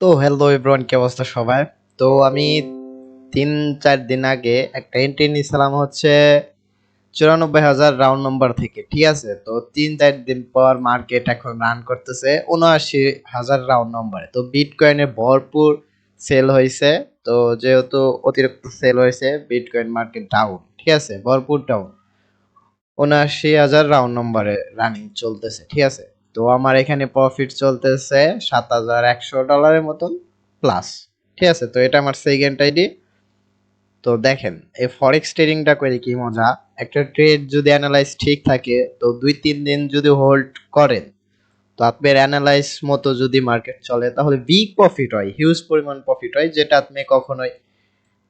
তো hello everyone, কি অবস্থা সবাই? তো আমি 3-4 দিন আগে একটা এন্ট্রি নিয়েছিলাম হচ্ছে 94,000 রাউন্ড নম্বর থেকে, ঠিক আছে? তো 3-4 দিন পর মার্কেট এখন রান করতেছে 79,000 রাউন্ড নম্বরে। তো বিটকয়েনে ভরপুর সেল হয়েছে। তো যেহেতু অতিরিক্ত সেল হয়েছে, বিটকয়েন মার্কেট ডাউন, ঠিক আছে, ভরপুর ডাউন। 79,000 রাউন্ড নম্বরে রানিং চলতেছে, ঠিক আছে। তো আমার এখানে প্রফিট চলতেছে $7,100 মতন প্লাস, ঠিক আছে। তো এটা আমার সেকেন্ড আইডি। তো দেখেন, এই ফরেক্স ট্রেডিংটা করে কি মজা। একটা ট্রেড যদি অ্যানালাইজ ঠিক থাকে, তো 2-3 দিন যদি হোল্ড করেন, তো আপনার অ্যানালাইজ মতো যদি মার্কেট চলে, তাহলে বিগ প্রফিট হয়, হিউজ পরিমাণ প্রফিট হয়, যেটা আপনি কখনোই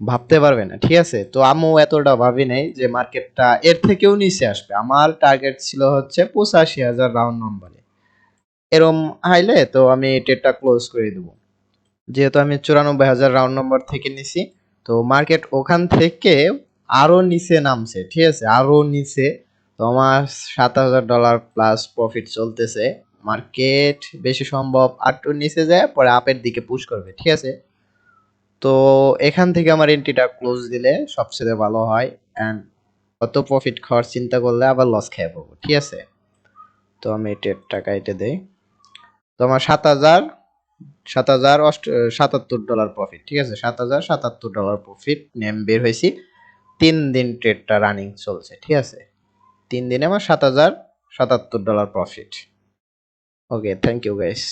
ভাবতে পারবে না, ঠিক আছে। তো আমিও এতটা ভাবি নাই যে মার্কেটটা এর থেকেও নিচে আসবে। আমার টার্গেট ছিল হচ্ছে 85,000 রাউন্ড নম্বরে। এরম হাইলে তো আমি ট্রেডটা ক্লোজ করে দেবো। যেহেতু আমি 94,000 রাউন্ড নম্বর থেকে নিছি, তো মার্কেট ওখান থেকে আরো নিচে নামছে, ঠিক আছে, আরো নিচে। তো আমার $7,000 প্লাস প্রফিট চলতেছে। মার্কেট বেশি সম্ভব আরটু নিচে যায়, পরে আপের দিকে পুশ করবে, ঠিক আছে। তো এখান থেকে আমার এন্ট্রিটা ক্লোজ দিলে সবচেয়ে ভালো হয়। অ্যান্ড অত প্রফিট খাওয়ার চিন্তা করলে আবার লস খেয়ে পাবো, ঠিক আছে। তো আমি ট্রেডটা কাইটে দেই। তো আমার 7,077 প্রফিট, ঠিক আছে, $7,077 প্রফিট নিয়ে আমি বের হয়েছি। 3 দিন ট্রেডটা রানিং চলছে, ঠিক আছে। 3 দিনে আমার $7,077 profit. Okay, thank you guys.